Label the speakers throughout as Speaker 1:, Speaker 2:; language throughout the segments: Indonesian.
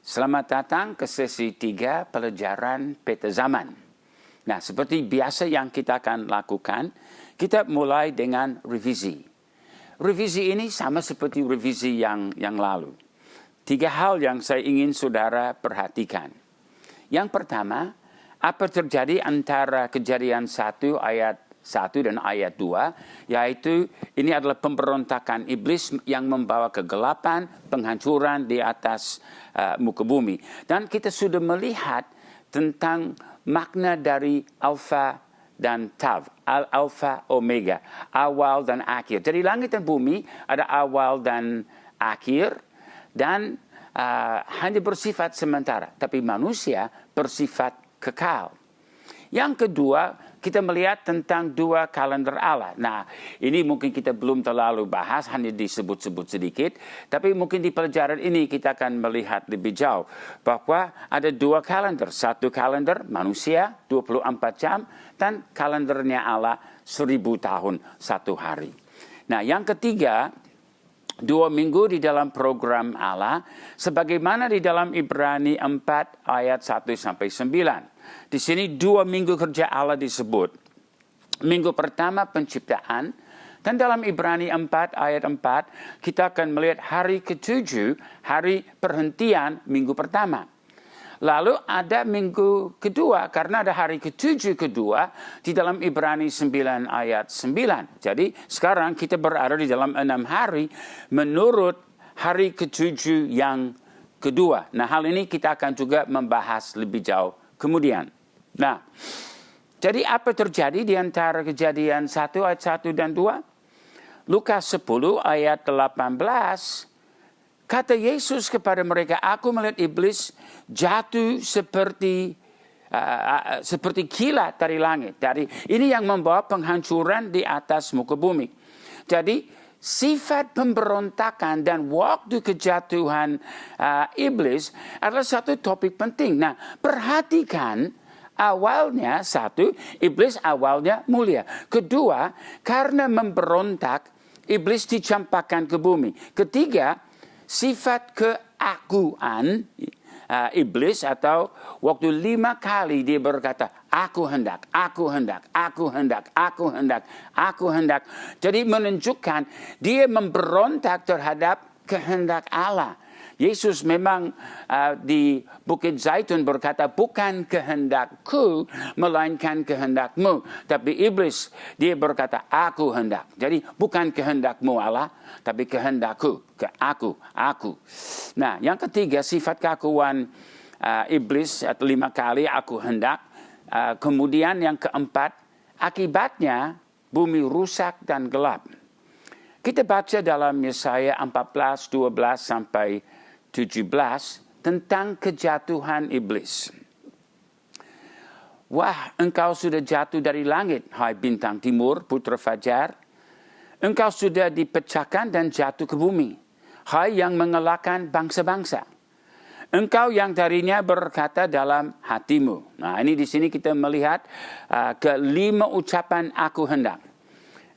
Speaker 1: Selamat datang ke sesi 3 pelajaran peta zaman. Nah, seperti biasa yang kita akan lakukan, kita mulai dengan revisi. Revisi ini sama seperti revisi yang lalu. 3 hal yang saya ingin saudara perhatikan. Yang pertama, apa terjadi antara Kejadian 1 ayat 1 dan ayat 2, yaitu ini adalah pemberontakan iblis yang membawa kegelapan, penghancuran di atas muka bumi. Dan kita sudah melihat tentang makna dari Alfa dan Tav, Alfa Omega, awal dan akhir. Jadi langit dan bumi ada awal dan akhir, dan hanya bersifat sementara, tapi manusia bersifat kekal. Yang kedua, kita melihat tentang 2 kalender Allah. Nah, ini mungkin kita belum terlalu bahas, hanya disebut-sebut sedikit. Tapi mungkin di pelajaran ini kita akan melihat lebih jauh. Bahwa ada 2 kalender. 1 kalender manusia, 24 jam. Dan kalendernya Allah, 1000 tahun, 1 hari. Nah, yang ketiga, 2 minggu di dalam program Allah. Sebagaimana di dalam Ibrani 4 ayat 1-9. Di sini 2 minggu kerja Allah disebut. Minggu pertama penciptaan. Dan dalam Ibrani 4 ayat 4 kita akan melihat hari ke-7, hari perhentian minggu pertama. Lalu ada minggu kedua karena ada hari ke-7 kedua di dalam Ibrani 9 ayat 9. Jadi sekarang kita berada di dalam 6 hari menurut hari ke-7 yang kedua. Nah, hal ini kita akan juga membahas lebih jauh kemudian. Nah, jadi apa terjadi di antara Kejadian 1 ayat 1 dan 2? Lukas 10 ayat 18, kata Yesus kepada mereka, aku melihat iblis jatuh seperti kilat dari langit. Jadi ini yang membawa penghancuran di atas muka bumi. Jadi sifat pemberontakan dan waktu kejatuhan iblis adalah satu topik penting. Nah, perhatikan awalnya, 1, iblis awalnya mulia. Kedua, karena memberontak, iblis dicampakkan ke bumi. Ketiga, sifat keakuan iblis, atau waktu 5 kali dia berkata, aku hendak, aku hendak, aku hendak, aku hendak, aku hendak. Jadi menunjukkan dia memberontak terhadap kehendak Allah. Yesus memang di Bukit Zaitun berkata, bukan kehendakku, melainkan kehendakmu. Tapi iblis, dia berkata, aku hendak. Jadi bukan kehendakmu Allah, tapi kehendakku, aku. Nah, yang ketiga, sifat keakuan iblis, 5 kali aku hendak. Kemudian yang keempat, akibatnya bumi rusak dan gelap. Kita baca dalam Yesaya 14, 12 sampai 17 tentang kejatuhan iblis. Wah, engkau sudah jatuh dari langit, hai bintang timur, putra fajar. Engkau sudah dipecahkan dan jatuh ke bumi, hai yang mengalahkan bangsa-bangsa. Engkau yang darinya berkata dalam hatimu. Nah, ini di sini kita melihat ke-5 ucapan aku hendak.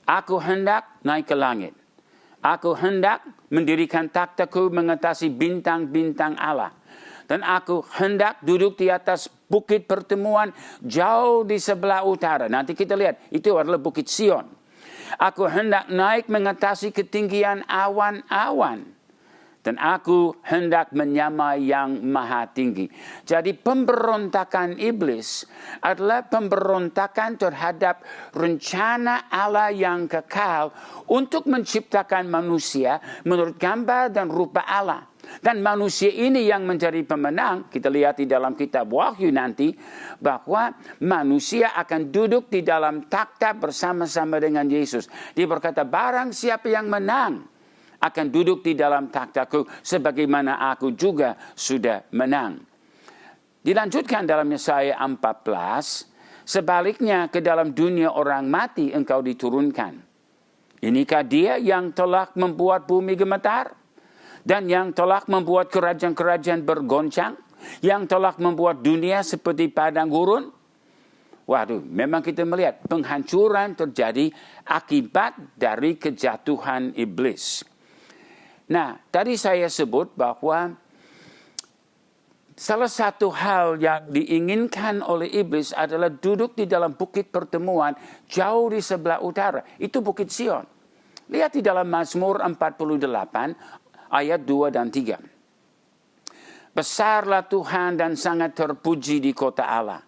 Speaker 1: Aku hendak naik ke langit. Aku hendak mendirikan takhtaku mengatasi bintang-bintang Allah. Dan aku hendak duduk di atas bukit pertemuan jauh di sebelah utara. Nanti kita lihat, itu adalah Bukit Sion. Aku hendak naik mengatasi ketinggian awan-awan. Dan aku hendak menyamai yang maha tinggi. Jadi pemberontakan iblis adalah pemberontakan terhadap rencana Allah yang kekal untuk menciptakan manusia menurut gambar dan rupa Allah. Dan manusia ini yang menjadi pemenang. Kita lihat di dalam kitab Wahyu nanti bahwa manusia akan duduk di dalam takhta bersama-sama dengan Yesus. Dia berkata, barang siapa yang menang akan duduk di dalam takhtaku sebagaimana aku juga sudah menang. Dilanjutkan dalam Yesaya 14, sebaliknya ke dalam dunia orang mati engkau diturunkan. Inikah dia yang telah membuat bumi gemetar? Dan yang telah membuat kerajaan-kerajaan bergoncang? Yang telah membuat dunia seperti padang gurun? Waduh, memang kita melihat penghancuran terjadi akibat dari kejatuhan iblis. Nah, tadi saya sebut bahwa Salah satu hal yang diinginkan oleh iblis adalah duduk di dalam bukit pertemuan jauh di sebelah utara. Itu Bukit Sion. Lihat di dalam Mazmur 48 ayat 2 dan 3. Besarlah Tuhan dan sangat terpuji di kota Allah.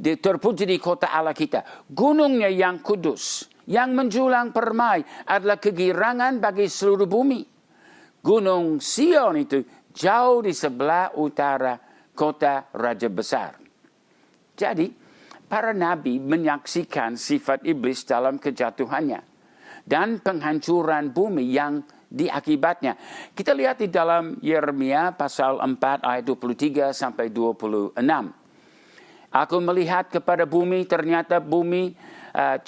Speaker 1: Terpuji di kota Allah kita. Gunungnya yang kudus, yang menjulang permai adalah kegirangan bagi seluruh bumi. Gunung Sion itu jauh di sebelah utara kota Raja Besar. Jadi, para nabi menyaksikan sifat iblis dalam kejatuhannya dan penghancuran bumi yang diakibatnya. Kita lihat di dalam Yeremia pasal 4 ayat 23 sampai 26. Aku melihat kepada bumi, ternyata bumi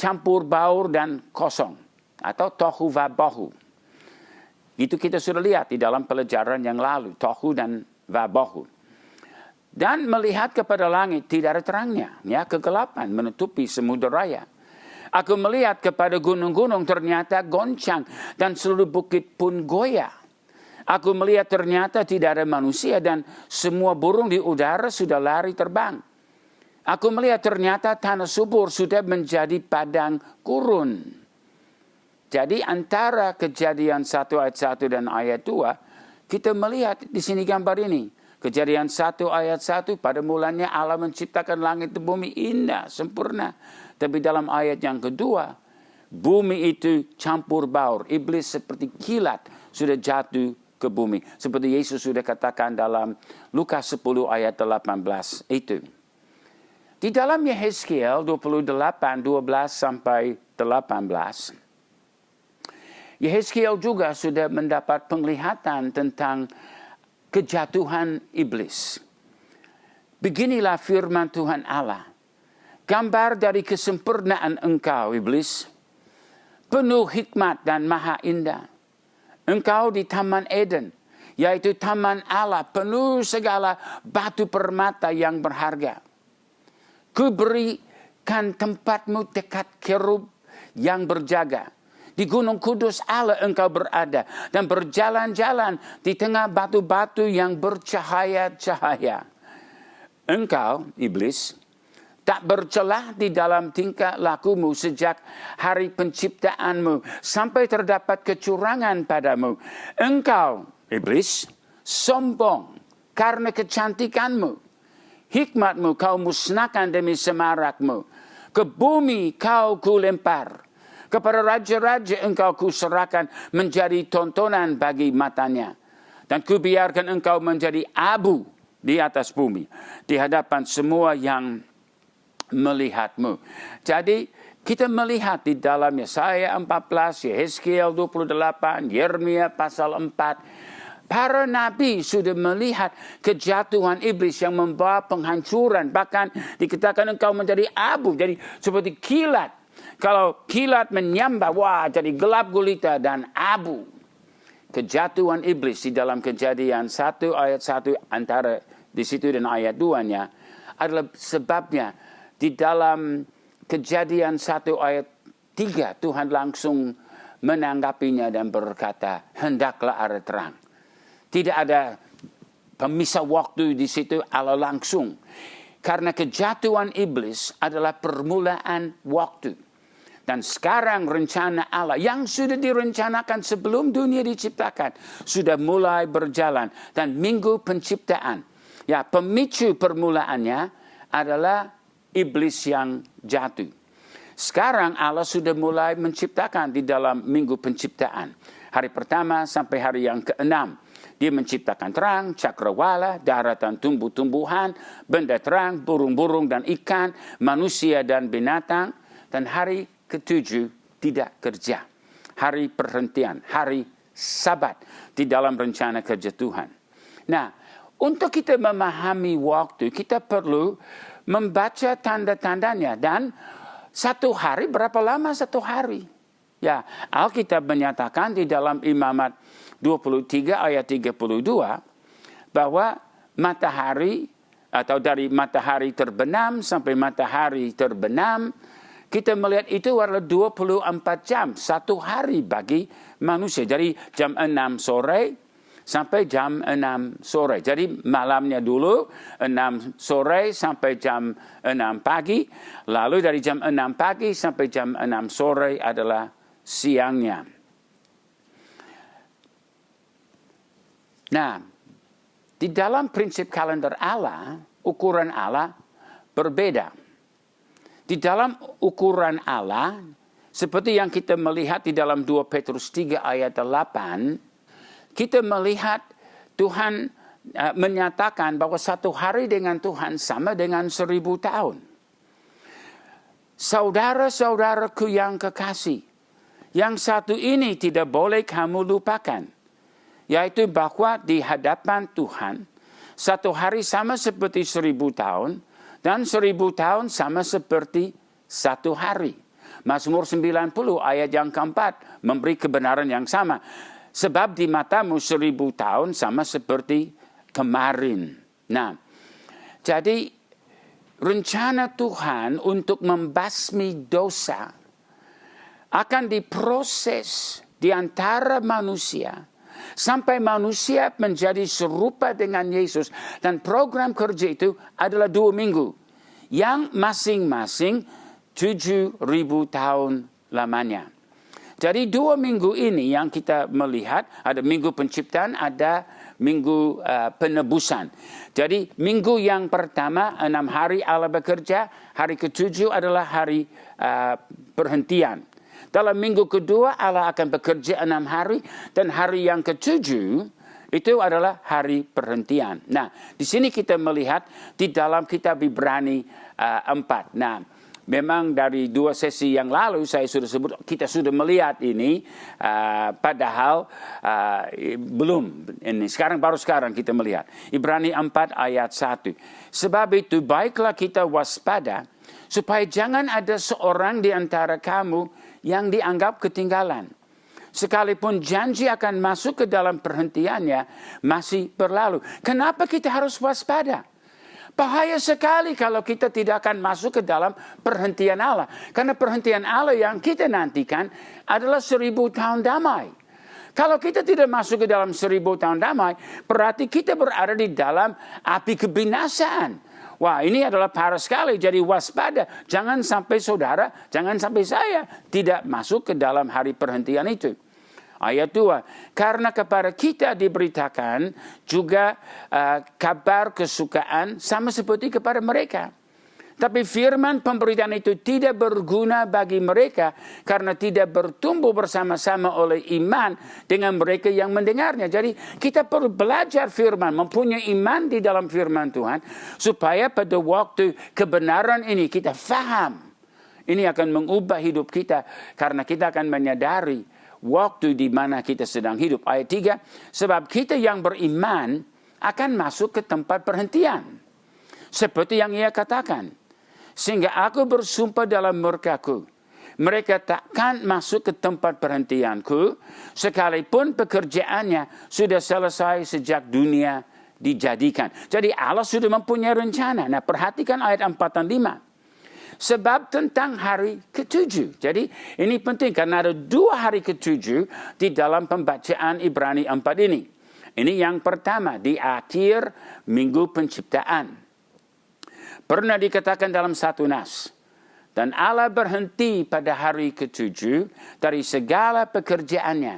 Speaker 1: campur baur dan kosong. Atau tohu va bohu. Itu kita sudah lihat di dalam pelajaran yang lalu. Tohu dan va bohu. Dan melihat kepada langit tidak ada terangnya. Ya, kegelapan menutupi samudera raya. Aku melihat kepada gunung-gunung ternyata goncang dan seluruh bukit pun goyah. Aku melihat ternyata tidak ada manusia dan semua burung di udara sudah lari terbang. Aku melihat ternyata tanah subur sudah menjadi padang gurun. Jadi antara Kejadian 1 ayat 1 dan ayat 2, kita melihat di sini gambar ini. Kejadian 1 ayat 1, pada mulanya Allah menciptakan langit dan bumi indah, sempurna. Tapi dalam ayat yang kedua, bumi itu campur baur. Iblis seperti kilat sudah jatuh ke bumi. Seperti Yesus sudah katakan dalam Lukas 10 ayat 18 itu. Di dalam Yehezkiel 28, 12 sampai 18, Yehezkiel juga sudah mendapat penglihatan tentang kejatuhan iblis. Beginilah firman Tuhan Allah. Gambar dari kesempurnaan engkau, iblis, penuh hikmat dan maha indah. Engkau di Taman Eden, yaitu Taman Allah, penuh segala batu permata yang berharga. Kuberikan tempatmu dekat kerub yang berjaga. Di Gunung Kudus Allah engkau berada dan berjalan-jalan di tengah batu-batu yang bercahaya-cahaya. Engkau, iblis, tak bercelah di dalam tingkah lakumu sejak hari penciptaanmu sampai terdapat kecurangan padamu. Engkau, iblis, sombong karena kecantikanmu. Hikmatmu kau musnahkan demi semarakmu. Ke bumi kau kulempar. Kepada raja-raja engkau kuserahkan menjadi tontonan bagi matanya. Dan kubiarkan engkau menjadi abu di atas bumi. Di hadapan semua yang melihatmu. Jadi kita melihat di dalam Yesaya 14, Yehezkiel 28, Yeremia pasal 4. Para nabi sudah melihat kejatuhan iblis yang membawa penghancuran. Bahkan dikatakan engkau menjadi abu. Jadi seperti kilat. Kalau kilat menyambar, wah jadi gelap gulita dan abu. Kejatuhan iblis di dalam Kejadian 1 ayat 1 antara di situ dan ayat 2-nya adalah sebabnya di dalam Kejadian 1 ayat 3 Tuhan langsung menanggapinya dan berkata, hendaklah ada terang. Tidak ada pemisah waktu di situ, Allah langsung. Karena kejatuhan iblis adalah permulaan waktu. Dan sekarang rencana Allah yang sudah direncanakan sebelum dunia diciptakan sudah mulai berjalan. Dan minggu penciptaan, ya pemicu permulaannya adalah iblis yang jatuh. Sekarang Allah sudah mulai menciptakan di dalam minggu penciptaan. Hari pertama sampai hari yang ke-6. Dia menciptakan terang, cakrawala, daratan tumbuh-tumbuhan, benda terang, burung-burung dan ikan, manusia dan binatang. Dan hari ke-7 tidak kerja. Hari perhentian, hari Sabat di dalam rencana kerja Tuhan. Nah, untuk kita memahami waktu, kita perlu membaca tanda-tandanya. Dan satu hari, berapa lama satu hari? Ya, Alkitab menyatakan di dalam Imamat 23 ayat 32 bahwa matahari atau dari matahari terbenam sampai matahari terbenam, kita melihat itu adalah 24 jam, satu hari bagi manusia. Jadi jam 6 sore sampai jam 6 sore. Jadi malamnya dulu 6 sore sampai jam 6 pagi. Lalu dari jam 6 pagi sampai jam 6 sore adalah siangnya. Nah, di dalam prinsip kalender Allah, ukuran Allah berbeda. Di dalam ukuran Allah, seperti yang kita melihat di dalam 2 Petrus 3 ayat 8, kita melihat Tuhan menyatakan bahwa satu hari dengan Tuhan sama dengan 1000 tahun. Saudara-saudaraku yang kekasih, yang satu ini tidak boleh kamu lupakan, yaitu bahwa di hadapan Tuhan, satu hari sama seperti 1000 tahun, dan 1000 tahun sama seperti satu hari. Mazmur 90 ayat yang keempat memberi kebenaran yang sama. Sebab di matamu 1000 tahun sama seperti kemarin. Nah, jadi rencana Tuhan untuk membasmi dosa akan diproses di antara manusia sampai manusia menjadi serupa dengan Yesus. Dan program kerja itu adalah 2 minggu yang masing-masing 7.000 tahun lamanya. Jadi 2 minggu ini yang kita melihat, ada minggu penciptaan, ada minggu penebusan. Jadi minggu yang pertama 6 hari Allah bekerja, hari ke-7 adalah hari perhentian. Dalam minggu kedua Allah akan bekerja 6 hari, dan hari yang ke-7 itu adalah hari perhentian. Nah, di sini kita melihat di dalam kitab Ibrani 4. Nah, memang dari 2 sesi yang lalu saya sudah sebut, kita sudah melihat ini, padahal belum. Ini baru sekarang kita melihat. Ibrani 4 ayat 1. Sebab itu baiklah kita waspada, supaya jangan ada seorang di antara kamu yang dianggap ketinggalan. Sekalipun janji akan masuk ke dalam perhentiannya, masih berlalu. Kenapa kita harus waspada? Bahaya sekali kalau kita tidak akan masuk ke dalam perhentian Allah. Karena perhentian Allah yang kita nantikan adalah 1000 tahun damai. Kalau kita tidak masuk ke dalam 1000 tahun damai, berarti kita berada di dalam api kebinasaan. Wah, ini adalah parah sekali. Jadi waspada. Jangan sampai saudara, jangan sampai saya tidak masuk ke dalam hari perhentian itu. Ayat 2, karena kepada kita diberitakan juga kabar kesukaan sama seperti kepada mereka. Tapi firman pemberitaan itu tidak berguna bagi mereka karena tidak bertumbuh bersama-sama oleh iman dengan mereka yang mendengarnya. Jadi kita perlu belajar firman, mempunyai iman di dalam firman Tuhan, supaya pada waktu kebenaran ini kita faham. Ini akan mengubah hidup kita karena kita akan menyadari waktu di mana kita sedang hidup. Ayat 3, sebab kita yang beriman akan masuk ke tempat perhentian. Seperti yang ia katakan, sehingga aku bersumpah dalam murkaku, mereka takkan masuk ke tempat perhentianku, sekalipun pekerjaannya sudah selesai sejak dunia dijadikan. Jadi Allah sudah mempunyai rencana. Nah, perhatikan ayat 4 dan 5. Sebab tentang hari ke-7. Jadi ini penting karena ada 2 hari ke-7 di dalam pembacaan Ibrani 4 ini. Ini yang pertama di akhir minggu penciptaan. Pernah dikatakan dalam satu nas. Dan Allah berhenti pada hari ke-7 dari segala pekerjaannya.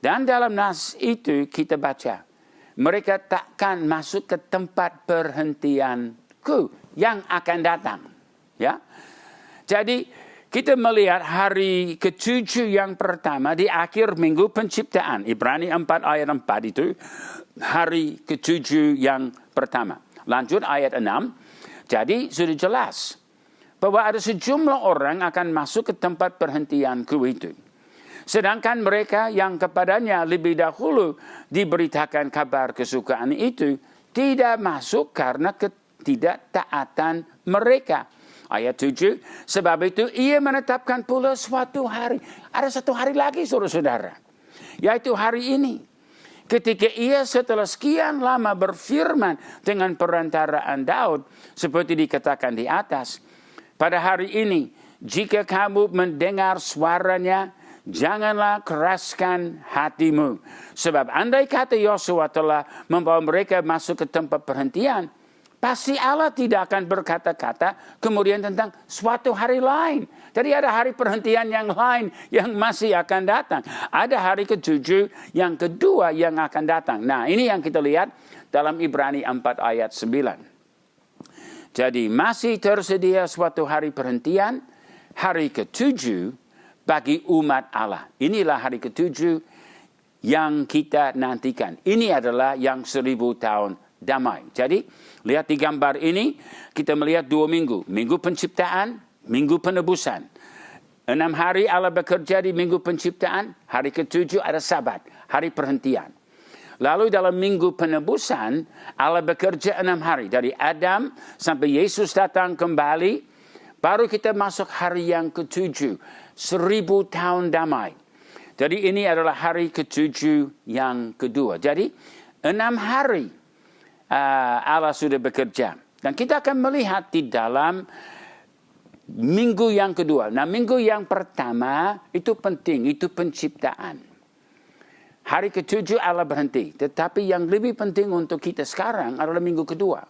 Speaker 1: Dan dalam nas itu kita baca, mereka takkan masuk ke tempat perhentianku yang akan datang. Ya, jadi kita melihat hari ke-7 yang pertama di akhir minggu penciptaan. Ibrani 4 ayat 4 itu hari ke-7 yang pertama. Lanjut ayat 6. Jadi sudah jelas bahwa ada sejumlah orang akan masuk ke tempat perhentianku itu. Sedangkan mereka yang kepadanya lebih dahulu diberitakan kabar kesukaan itu tidak masuk karena ketidaktaatan mereka. Ayat 7, sebab itu ia menetapkan pula suatu hari. Ada satu hari lagi saudara-saudara, yaitu hari ini. Ketika ia setelah sekian lama berfirman dengan perantaraan Daud, seperti dikatakan di atas, pada hari ini, jika kamu mendengar suaranya, janganlah keraskan hatimu. Sebab andai kata Yosua telah membawa mereka masuk ke tempat perhentian, pasti Allah tidak akan berkata-kata kemudian tentang suatu hari lain. Jadi ada hari perhentian yang lain yang masih akan datang. Ada hari ke-7 yang kedua yang akan datang. Nah, ini yang kita lihat dalam Ibrani 4 ayat 9. Jadi masih tersedia suatu hari perhentian, hari ke-7 bagi umat Allah. Inilah hari ke-7 yang kita nantikan. Ini adalah yang 1000 tahun damai. Jadi lihat di gambar ini, kita melihat 2 minggu. Minggu penciptaan, minggu penebusan. 6 hari Allah bekerja di minggu penciptaan, hari ke-7 ada Sabat, hari perhentian. Lalu dalam minggu penebusan, Allah bekerja 6 hari. Dari Adam sampai Yesus datang kembali, baru kita masuk hari yang ke-7, 1000 tahun damai. Jadi ini adalah hari ke-7 yang kedua. Jadi 6 hari Allah sudah bekerja. Dan kita akan melihat di dalam minggu yang kedua. Nah, minggu yang pertama itu penting, itu penciptaan. Hari ke-7 Allah berhenti. Tetapi yang lebih penting untuk kita sekarang adalah minggu kedua.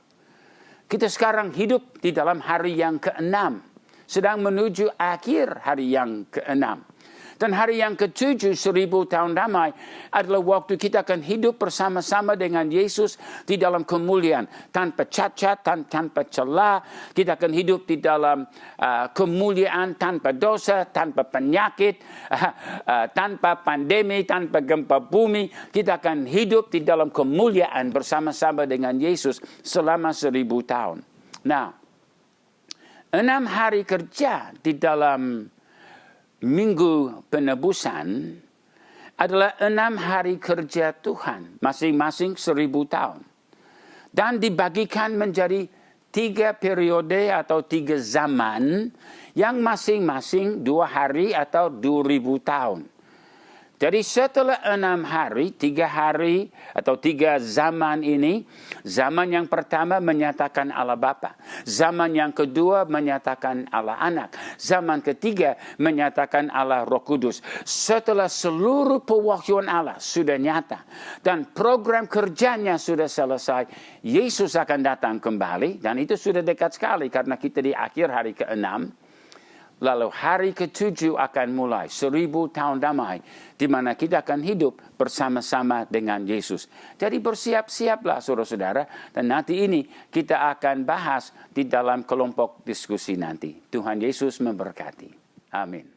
Speaker 1: Kita sekarang hidup di dalam hari yang ke-6. Sedang menuju akhir hari yang ke-6. Dan hari yang ke-7, 1000 tahun damai, adalah waktu kita akan hidup bersama-sama dengan Yesus di dalam kemuliaan. Tanpa cacat, tanpa celah. Kita akan hidup di dalam kemuliaan, tanpa dosa, tanpa penyakit, tanpa pandemi, tanpa gempa bumi. Kita akan hidup di dalam kemuliaan bersama-sama dengan Yesus selama 1000 tahun. Nah, 6 hari kerja di dalam minggu penebusan adalah 6 hari kerja Tuhan, masing-masing 1000 tahun. Dan dibagikan menjadi 3 periode atau 3 zaman yang masing-masing 2 hari atau 2000 tahun. Jadi setelah 6 hari, 3 hari atau 3 zaman ini, zaman yang pertama menyatakan Allah Bapa. Zaman yang kedua menyatakan Allah Anak. Zaman ketiga menyatakan Allah Roh Kudus. Setelah seluruh pewahyuan Allah sudah nyata dan program kerjanya sudah selesai, Yesus akan datang kembali dan itu sudah dekat sekali karena kita di akhir hari ke-6. Lalu hari ke-7 akan mulai 1000 tahun damai di mana kita akan hidup bersama-sama dengan Yesus. Jadi bersiap-siaplah saudara-saudara dan nanti ini kita akan bahas di dalam kelompok diskusi nanti. Tuhan Yesus memberkati. Amin.